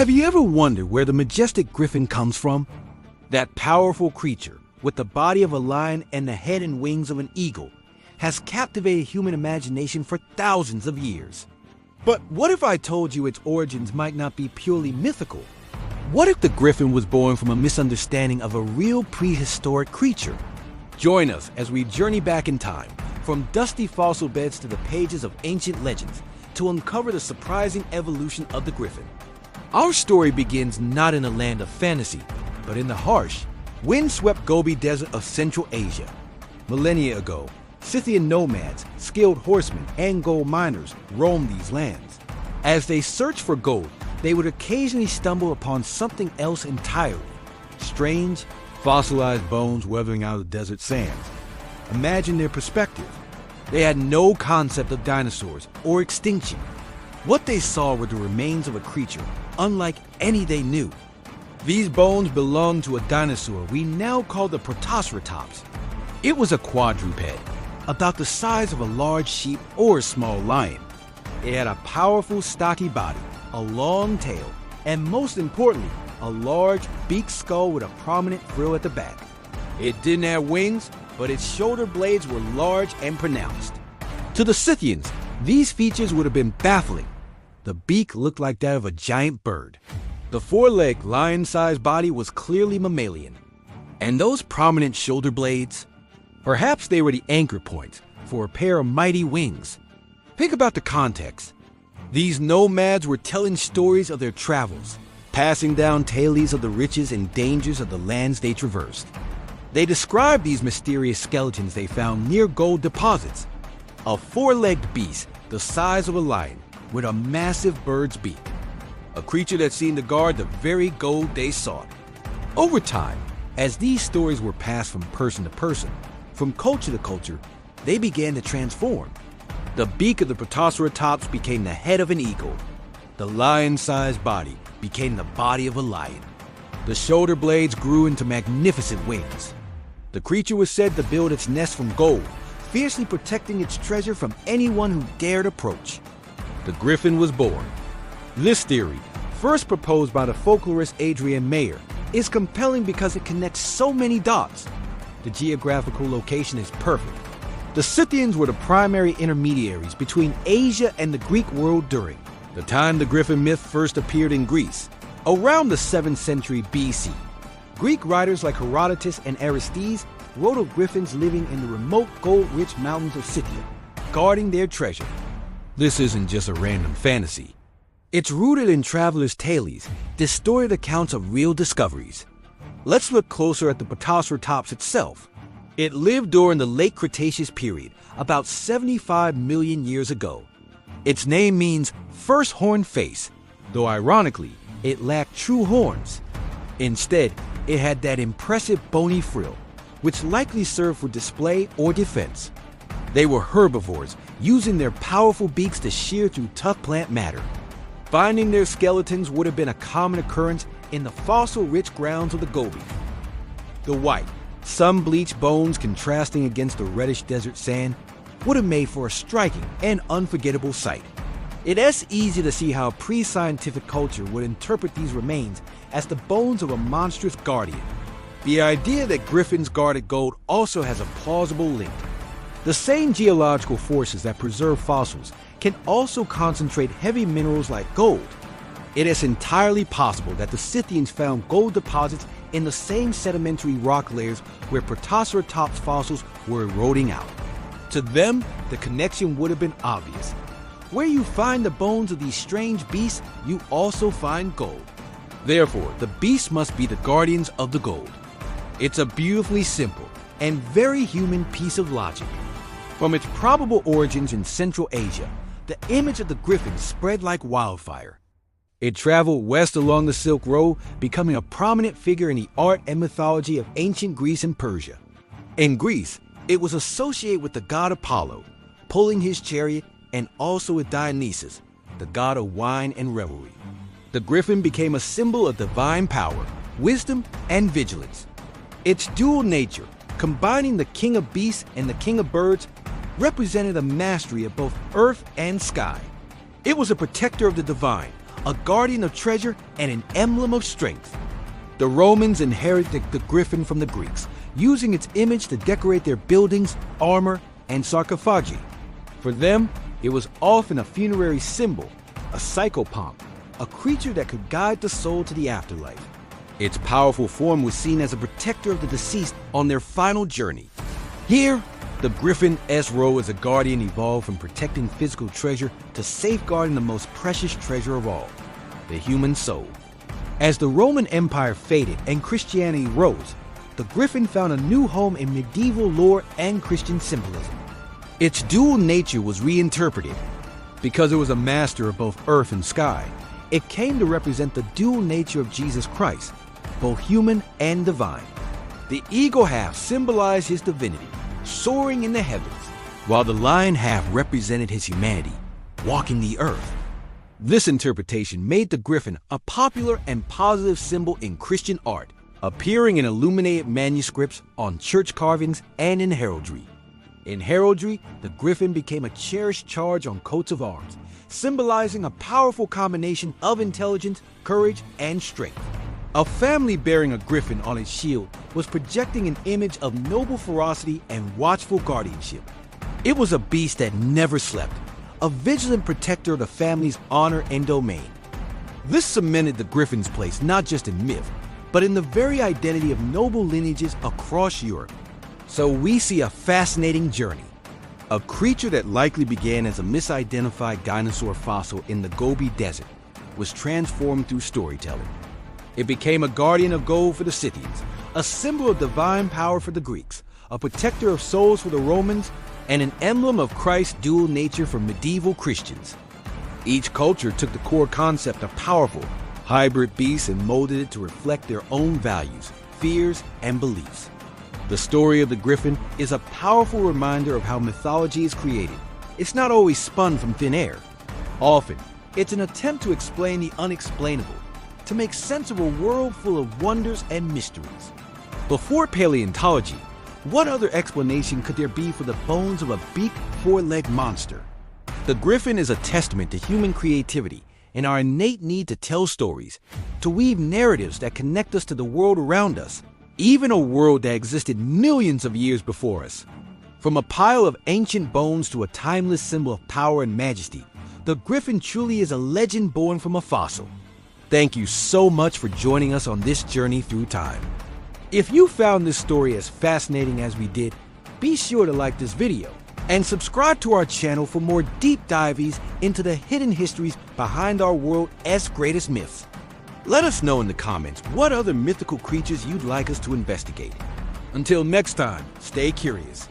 Have you ever wondered where the majestic griffin comes from? That powerful creature, with the body of a lion and the head and wings of an eagle, has captivated human imagination for thousands of years. But what if I told you its origins might not be purely mythical? What if the griffin was born from a misunderstanding of a real prehistoric creature? Join us as we journey back in time, from dusty fossil beds to the pages of ancient legends, to uncover the surprising evolution of the griffin. Our story begins not in a land of fantasy, but in the harsh, windswept Gobi Desert of Central Asia. Millennia ago, Scythian nomads, skilled horsemen, and gold miners roamed these lands. As they searched for gold, they would occasionally stumble upon something else entirely. Strange, fossilized bones weathering out of desert sands. Imagine their perspective. They had no concept of dinosaurs or extinction. What they saw were the remains of a creature unlike any they knew. These bones belonged to a dinosaur we now call the Protoceratops. It was a quadruped, about the size of a large sheep or a small lion. It had a powerful, stocky body, a long tail, and most importantly, a large beaked skull with a prominent frill at the back. It didn't have wings, but its shoulder blades were large and pronounced. To the Scythians, these features would have been baffling. The beak looked like that of a giant bird. The four-legged, lion-sized body was clearly mammalian. And those prominent shoulder blades? Perhaps they were the anchor points for a pair of mighty wings. Think about the context. These nomads were telling stories of their travels, passing down tales of the riches and dangers of the lands they traversed. They described these mysterious skeletons they found near gold deposits. A four-legged beast the size of a lion with a massive bird's beak. A creature that seemed to guard the very gold they sought. Over time, as these stories were passed from person to person, from culture to culture, they began to transform. The beak of the Protoceratops became the head of an eagle. The lion-sized body became the body of a lion. The shoulder blades grew into magnificent wings. The creature was said to build its nest from gold, fiercely protecting its treasure from anyone who dared approach. The griffin was born. This theory, first proposed by the folklorist Adrian Mayer, is compelling because it connects so many dots. The geographical location is perfect. The Scythians were the primary intermediaries between Asia and the Greek world during the time the griffin myth first appeared in Greece, around the 7th century BC. Greek writers like Herodotus and Aristides wrote of griffins living in the remote gold-rich mountains of Scythia, guarding their treasure. This isn't just a random fantasy. It's rooted in travelers' tales, distorted accounts of real discoveries. Let's look closer at the Protoceratops itself. It lived during the late Cretaceous period, about 75 million years ago. Its name means first horn face, though ironically, it lacked true horns. Instead, it had that impressive bony frill, which likely served for display or defense. They were herbivores, using their powerful beaks to shear through tough plant matter. Finding their skeletons would have been a common occurrence in the fossil-rich grounds of the Gobi. The white, sun-bleached bones contrasting against the reddish desert sand would have made for a striking and unforgettable sight. It is easy to see how a pre-scientific culture would interpret these remains as the bones of a monstrous guardian. The idea that griffins guarded gold also has a plausible link. The same geological forces that preserve fossils can also concentrate heavy minerals like gold. It is entirely possible that the Scythians found gold deposits in the same sedimentary rock layers where Protoceratops fossils were eroding out. To them, the connection would have been obvious. Where you find the bones of these strange beasts, you also find gold. Therefore, the beasts must be the guardians of the gold. It's a beautifully simple and very human piece of logic. From its probable origins in Central Asia, the image of the griffin spread like wildfire. It traveled west along the Silk Road, becoming a prominent figure in the art and mythology of ancient Greece and Persia. In Greece, it was associated with the god Apollo, pulling his chariot, and also with Dionysus, the god of wine and revelry. The griffin became a symbol of divine power, wisdom, and vigilance. Its dual nature, combining the king of beasts and the king of birds, represented a mastery of both earth and sky. It was a protector of the divine, a guardian of treasure and an emblem of strength. The Romans inherited the griffin from the Greeks, using its image to decorate their buildings, armor, and sarcophagi. For them, it was often a funerary symbol, a psychopomp, a creature that could guide the soul to the afterlife. Its powerful form was seen as a protector of the deceased on their final journey. Here, the griffin S-Row is a guardian evolved from protecting physical treasure to safeguarding the most precious treasure of all, the human soul. As the Roman Empire faded and Christianity rose, the griffin found a new home in medieval lore and Christian symbolism. Its dual nature was reinterpreted. Because it was a master of both earth and sky, it came to represent the dual nature of Jesus Christ, both human and divine. The eagle half symbolized his divinity, soaring in the heavens, while the lion half represented his humanity, walking the earth. This interpretation made the griffin a popular and positive symbol in Christian art, appearing in illuminated manuscripts, on church carvings, and in heraldry. In heraldry, the griffin became a cherished charge on coats of arms, symbolizing a powerful combination of intelligence, courage, and strength. A family bearing a griffin on its shield was projecting an image of noble ferocity and watchful guardianship. It was a beast that never slept, a vigilant protector of the family's honor and domain. This cemented the griffin's place not just in myth, but in the very identity of noble lineages across Europe. So we see a fascinating journey. A creature that likely began as a misidentified dinosaur fossil in the Gobi Desert was transformed through storytelling. It became a guardian of gold for the Scythians, a symbol of divine power for the Greeks, a protector of souls for the Romans, and an emblem of Christ's dual nature for medieval Christians. Each culture took the core concept of powerful, hybrid beasts and molded it to reflect their own values, fears, and beliefs. The story of the griffin is a powerful reminder of how mythology is created. It's not always spun from thin air. Often, it's an attempt to explain the unexplainable, to make sense of a world full of wonders and mysteries. Before paleontology, what other explanation could there be for the bones of a beaked, four-legged monster? The griffin is a testament to human creativity and our innate need to tell stories, to weave narratives that connect us to the world around us, even a world that existed millions of years before us. From a pile of ancient bones to a timeless symbol of power and majesty, the griffin truly is a legend born from a fossil. Thank you so much for joining us on this journey through time. If you found this story as fascinating as we did, be sure to like this video and subscribe to our channel for more deep dives into the hidden histories behind our world's greatest myths. Let us know in the comments what other mythical creatures you'd like us to investigate. Until next time, stay curious.